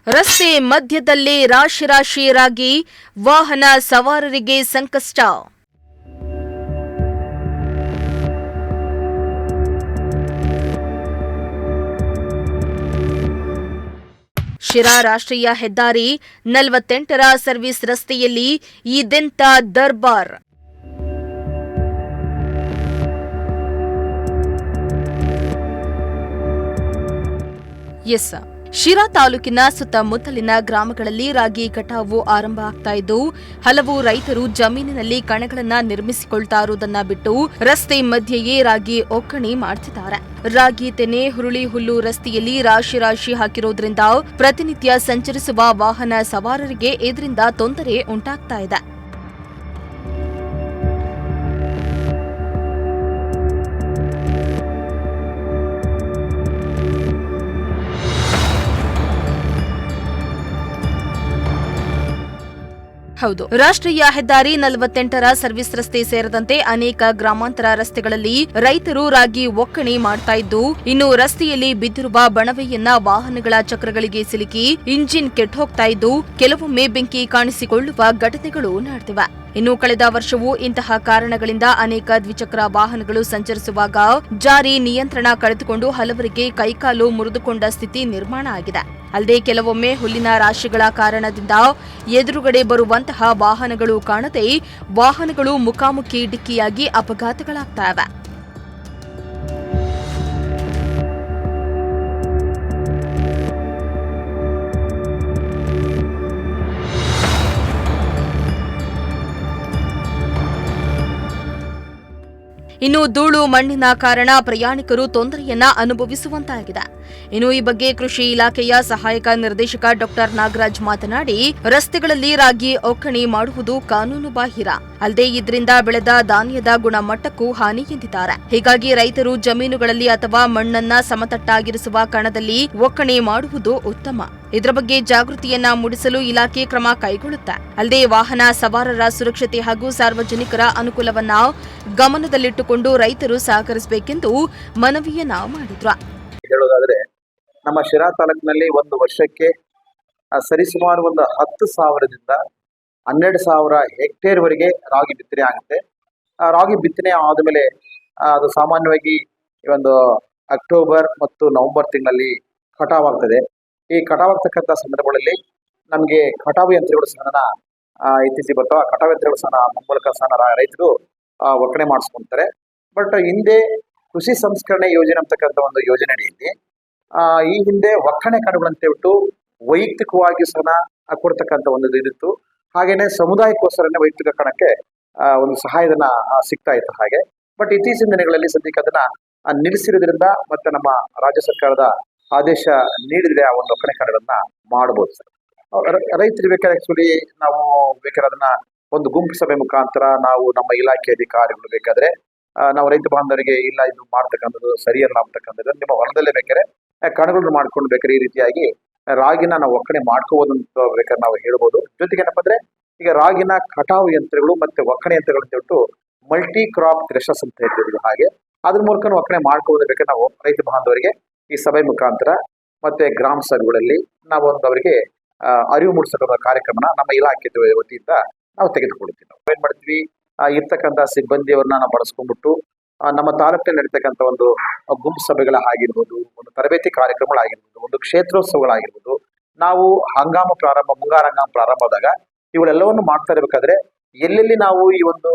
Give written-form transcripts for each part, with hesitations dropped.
ರಸ್ತೆ ಮಧ್ಯದಲ್ಲೇ ರಾಶಿ ರಾಶಿ ರಾಗಿ, ವಾಹನ ಸವಾರರಿಗೆ ಸಂಕಷ್ಟ. ಶಿರಾ ರಾಷ್ಟ್ರೀಯ ಹೆದ್ದಾರಿ 48ರ ಸರ್ವಿಸ್ ರಸ್ತೆಯಲ್ಲಿ ಇದೆಂಥ ದರ್ಬಾರ್. ಶಿರಾ ತಾಲೂಕಿನ ಸುತ್ತಮುತ್ತಲಿನ ಗ್ರಾಮಗಳಲ್ಲಿ ರಾಗಿ ಕಟಾವು ಆರಂಭ ಆಗ್ತಾ ಇದ್ದು, ಹಲವು ರೈತರು ಜಮೀನಿನಲ್ಲಿ ಕಣಗಳನ್ನ ನಿರ್ಮಿಸಿಕೊಳ್ತಾ ಇರುವುದನ್ನ ಬಿಟ್ಟು ರಸ್ತೆ ಮಧ್ಯೆಯೇ ರಾಗಿ ಒಕ್ಕಣೆ ಮಾಡ್ತಿದ್ದಾರೆ. ರಾಗಿ ತೆನೆ, ಹುರುಳಿ ಹುಲ್ಲು ರಸ್ತೆಯಲ್ಲಿ ರಾಶಿ ರಾಶಿ ಹಾಕಿರೋದ್ರಿಂದ ಪ್ರತಿನಿತ್ಯ ಸಂಚರಿಸುವ ವಾಹನ ಸವಾರರಿಗೆ ಇದರಿಂದ ತೊಂದರೆ ಉಂಟಾಗ್ತಾ ಇದೆ. ಹೌದು, ರಾಷ್ಟ್ರೀಯ ಹೆದ್ದಾರಿ 48ರ ಸರ್ವಿಸ್ ರಸ್ತೆ ಸೇರಿದಂತೆ ಅನೇಕ ಗ್ರಾಮಾಂತರ ರಸ್ತೆಗಳಲ್ಲಿ ರೈತರು ರಾಗಿ ಒಕ್ಕಣೆ ಮಾಡ್ತಾ ಇದ್ದು, ಇನ್ನು ರಸ್ತೆಯಲ್ಲಿ ಬಿದ್ದಿರುವ ಬಣವೆಯನ್ನ ವಾಹನಗಳ ಚಕ್ರಗಳಿಗೆ ಸಿಲುಕಿ ಇಂಜಿನ್ ಕೆಟ್ಟೋಗ್ತಾ ಇದ್ದು, ಕೆಲವೊಮ್ಮೆ ಬೆಂಕಿ ಕಾಣಿಸಿಕೊಳ್ಳುವ ಘಟನೆಗಳು ನಡೆದಿವೆ. ಇನ್ನು ಕಳೆದ ವರ್ಷವೂ ಇಂತಹ ಕಾರಣಗಳಿಂದ ಅನೇಕ ದ್ವಿಚಕ್ರ ವಾಹನಗಳು ಸಂಚರಿಸುವಾಗ ಜಾರಿ ನಿಯಂತ್ರಣ ಕಳೆದುಕೊಂಡು ಹಲವರಿಗೆ ಕೈಕಾಲು ಮುರಿದುಕೊಂಡ ಸ್ಥಿತಿ ನಿರ್ಮಾಣ ಆಗಿದೆ. ಅಲ್ಲದೆ ಕೆಲವೊಮ್ಮೆ ಹುಲ್ಲಿನ ರಾಶಿಗಳ ಕಾರಣದಿಂದ ಎದುರುಗಡೆ ಬರುವಂತಹ ವಾಹನಗಳು ಕಾಣದೆ ವಾಹನಗಳು ಮುಖಾಮುಖಿ ಡಿಕ್ಕಿಯಾಗಿ ಅಪಘಾತಗಳಾಗ್ತವೆ. ಇನ್ನು ಧೂಳು ಮಣ್ಣಿನ ಕಾರಣ ಪ್ರಯಾಣಿಕರು ತೊಂದರೆಯನ್ನ ಅನುಭವಿಸುವಂತಾಗಿದೆ. ಇನ್ನು ಈ ಬಗ್ಗೆ ಕೃಷಿ ಇಲಾಖೆಯ ಸಹಾಯಕ ನಿರ್ದೇಶಕ ಡಾ ನಾಗರಾಜ್ ಮಾತನಾಡಿ, ರಸ್ತೆಗಳಲ್ಲಿ ರಾಗಿ ಒಕ್ಕಣೆ ಮಾಡುವುದು ಕಾನೂನು ಬಾಹಿರ, ಅಲ್ಲದೆ ಇದರಿಂದ ಬೆಳೆದ ಧಾನ್ಯದ ಗುಣಮಟ್ಟಕ್ಕೂ ಹಾನಿ ಎಂದಿದ್ದಾರೆ. ಹೀಗಾಗಿ ರೈತರು ಜಮೀನುಗಳಲ್ಲಿ ಅಥವಾ ಮಣ್ಣನ್ನ ಸಮತಟ್ಟಾಗಿರಿಸುವ ಕಣದಲ್ಲಿ ಒಕ್ಕಣೆ ಮಾಡುವುದು ಉತ್ತಮ. ಇದರ ಬಗ್ಗೆ ಜಾಗೃತಿಯನ್ನ ಮೂಡಿಸಲು ಇಲಾಖೆ ಕ್ರಮ ಕೈಗೊಳ್ಳುತ್ತೆ. ಅಲ್ಲದೆ ವಾಹನ ಸವಾರರ ಸುರಕ್ಷತೆ ಹಾಗೂ ಸಾರ್ವಜನಿಕರ ಅನುಕೂಲವನ್ನ ಗಮನದಲ್ಲಿಟ್ಟುಕೊಂಡು ರೈತರು ಸಹಕರಿಸಬೇಕೆಂದು ಮನವಿಯನ್ನ ಮಾಡಿದ್ರು. ಹೇಳೋದಾದ್ರೆ, ನಮ್ಮ ಶಿರಾ ತಾಲೂಕಿನಲ್ಲಿ ಒಂದು ವರ್ಷಕ್ಕೆ ಸರಿಸುಮಾರು 10,000ದಿಂದ 12,000 ಹೆಕ್ಟೇರ್ ವರೆಗೆ ರಾಗಿ ಬಿತ್ತನೆ ಆಗುತ್ತೆ. ರಾಗಿ ಬಿತ್ತನೆ ಆದಮೇಲೆ ಅದು ಸಾಮಾನ್ಯವಾಗಿ ಒಂದು ಅಕ್ಟೋಬರ್ ಮತ್ತು ನವೆಂಬರ್ ತಿಂಗಳಲ್ಲಿ ಕಟಾವಾಗ್ತದೆ. ಈ ಕಟಾವಾಗ್ತಕ್ಕಂಥ ಸಂದರ್ಭಗಳಲ್ಲಿ ನಮಗೆ ಕಟಾವು ಯಂತ್ರಗಳು ಸಹ ಇತ್ತೀಚೆಗೆ ಬರ್ತಾವ. ಕಟಾವು ಯಂತ್ರಗಳು ಸಹ ಮೂಲಕ ಸಹ ರೈತರು ಒಕ್ಕಣೆ ಮಾಡಿಸ್ಕೊಂತಾರೆ. ಬಟ್ ಹಿಂದೆ ಕೃಷಿ ಸಂಸ್ಕರಣೆ ಯೋಜನೆ ಅಂತಕ್ಕಂಥ ಒಂದು ಯೋಜನೆ ಅಡಿಯಲ್ಲಿ ಈ ಹಿಂದೆ ಒಕ್ಕಣೆ ಕಣಗಳಂತ ಹೇಳ್ಬಿಟ್ಟು ವೈಯಕ್ತಿಕವಾಗಿ ಸಹ ಕೊಡ್ತಕ್ಕಂಥ ಒಂದು ಇದಿತ್ತು. ಹಾಗೇನೆ ಸಮುದಾಯಕ್ಕೋಸ್ಕರನೇ ವೈಯಕ್ತಿಕ ಕಣಕ್ಕೆ ಒಂದು ಸಹಾಯಧನ ಸಿಗ್ತಾ ಇತ್ತು ಹಾಗೆ. ಬಟ್ ಇತ್ತೀಚಿನ ದಿನಗಳಲ್ಲಿ ಸದ್ಯಕ್ಕೆ ಅದನ್ನ ನಿಲ್ಲಿಸಿರೋದ್ರಿಂದ ಮತ್ತೆ ನಮ್ಮ ರಾಜ್ಯ ಸರ್ಕಾರದ ಆದೇಶ ನೀಡಿದ್ರೆ ಆ ಒಂದು ಒಕ್ಕಣೆ ಕಣಗಳನ್ನ ಮಾಡಬಹುದು ಸರ್. ರೈತರು ಬೇಕಾದ್ರೆ ಆಕ್ಚುಲಿ ನಾವು ಬೇಕಾದ್ರೆ ಅದನ್ನ ಒಂದು ಗುಂಪು ಸಭೆ ಮುಖಾಂತರ ನಾವು ನಮ್ಮ ಇಲಾಖೆ ಅಧಿಕಾರಿಗಳು ಬೇಕಾದ್ರೆ ನಾವು ರೈತ ಬಾಂಧವರಿಗೆ ಇಲ್ಲ ಇದು ಮಾಡ್ತಕ್ಕಂಥದ್ದು ಸರಿಯಲ್ಲ ಅಂತಕ್ಕಂಥದ್ದು ನಿಮ್ಮ ಹೊಲದಲ್ಲೇ ಬೇಕಾದ್ರೆ ಕಣಗಳನ್ನು ಮಾಡ್ಕೊಂಡು ಬೇಕಾದ್ರೆ ಈ ರೀತಿಯಾಗಿ ರಾಗಿನ ನಾವು ಒಕ್ಕಣೆ ಮಾಡ್ಕೋಬಹುದು ಅಂತ ಬೇಕಾದ್ರೆ ನಾವು ಹೇಳ್ಬೋದು. ಜೊತೆಗೆ ಏನಪ್ಪ ಅಂದ್ರೆ ಈಗ ರಾಗಿನ ಕಟಾವು ಯಂತ್ರಗಳು ಮತ್ತೆ ಒಕ್ಕಣೆ ಯಂತ್ರಗಳು ಅಂತ ಹೇಳ್ಬಿಟ್ಟು ಮಲ್ಟಿ ಕ್ರಾಪ್ ಥ್ರೆಷರ್ಸ್ ಅಂತ ಹೇಳ್ತಿದ್ವಿ. ಹಾಗೆ ಅದ್ರ ಮೂಲಕ ಒಕ್ಕಣೆ ಮಾಡ್ಕೋಬಹುದು ಬೇಕಾದ್ರೆ ನಾವು ರೈತ ಬಾಂಧವರಿಗೆ ಈ ಸಭೆ ಮುಖಾಂತರ ಮತ್ತೆ ಗ್ರಾಮ ಸಭೆಗಳಲ್ಲಿ ನಾವು ಒಂದು ಅವರಿಗೆ ಅರಿವು ಮೂಡಿಸೋ ಕಾರ್ಯಕ್ರಮನ ನಮ್ಮ ಇಲಾಖೆ ವತಿಯಿಂದ ನಾವು ತೆಗೆದುಕೊಳ್ತೀವಿ. ನಾವು ಏನ್ ಮಾಡ್ತೀವಿ, ಇರ್ತಕ್ಕಂಥ ಸಿಬ್ಬಂದಿಯವ್ರನ್ನ ನಾವು ಬಳಸ್ಕೊಂಡ್ಬಿಟ್ಟು ನಮ್ಮ ತಾಲೂಕಿನಲ್ಲಿ ನಡೀತಕ್ಕಂಥ ಒಂದು ಗುಂಪು ಸಭೆಗಳ ಆಗಿರ್ಬೋದು, ಒಂದು ತರಬೇತಿ ಕಾರ್ಯಕ್ರಮಗಳಾಗಿರ್ಬೋದು, ಒಂದು ಕ್ಷೇತ್ರೋತ್ಸವಗಳಾಗಿರ್ಬೋದು, ನಾವು ಮುಂಗಾರು ಹಂಗಾಮ ಪ್ರಾರಂಭ ಆದಾಗ ಇವುಗಳೆಲ್ಲವನ್ನು ಮಾಡ್ತಾ ಇರಬೇಕಾದ್ರೆ ಎಲ್ಲೆಲ್ಲಿ ನಾವು ಈ ಒಂದು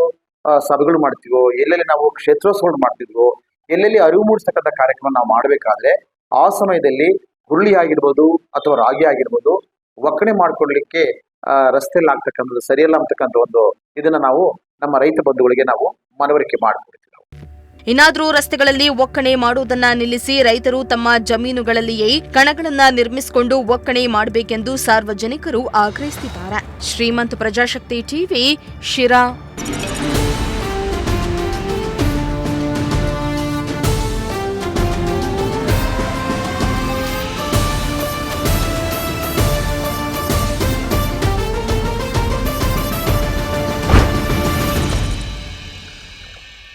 ಸಭೆಗಳು ಮಾಡ್ತೀವೋ, ಎಲ್ಲೆಲ್ಲಿ ನಾವು ಕ್ಷೇತ್ರೋತ್ಸವಗಳು ಮಾಡ್ತಿದ್ವೋ, ಎಲ್ಲೆಲ್ಲಿ ಅರಿವು ಮೂಡಿಸ್ತಕ್ಕಂಥ ಕಾರ್ಯಕ್ರಮ ನಾವು ಮಾಡಬೇಕಾದ್ರೆ ಆ ಸಮಯದಲ್ಲಿ ಹುರುಳಿ ಆಗಿರ್ಬೋದು ಅಥವಾ ರಾಗಿ ಆಗಿರ್ಬೋದು ಒಕ್ಕಣೆ ಮಾಡ್ಕೊಡ್ಲಿಕ್ಕೆ ರಸ್ತೆಯಲ್ಲಿ ಆಗ್ತಕ್ಕಂಥದ್ದು ಸರಿಯಲ್ಲ ಅಂತಕ್ಕಂಥ ಒಂದು ಇದನ್ನ ನಾವು ನಮ್ಮ ರೈತ ಬಂಧುಗಳಿಗೆ ನಾವು ಮನವರಿಕೆ ಮಾಡಿಕೊಡ್ತೀವಿ. ಇನ್ನಾದ್ರೂ ರಸ್ತೆಗಳಲ್ಲಿ ಒಕ್ಕಣೆ ಮಾಡುವುದನ್ನ ನಿಲ್ಲಿಸಿ ರೈತರು ತಮ್ಮ ಜಮೀನುಗಳಲ್ಲಿಯೇ ಕಣಗಳನ್ನ ನಿರ್ಮಿಸಿಕೊಂಡು ಒಕ್ಕಣೆ ಮಾಡಬೇಕೆಂದು ಸಾರ್ವಜನಿಕರು ಆಗ್ರಹಿಸಿದ್ದಾರೆ. ಶ್ರೀಮಂತ ಪ್ರಜಾಶಕ್ತಿ ಟಿವಿ, ಶಿರಾ.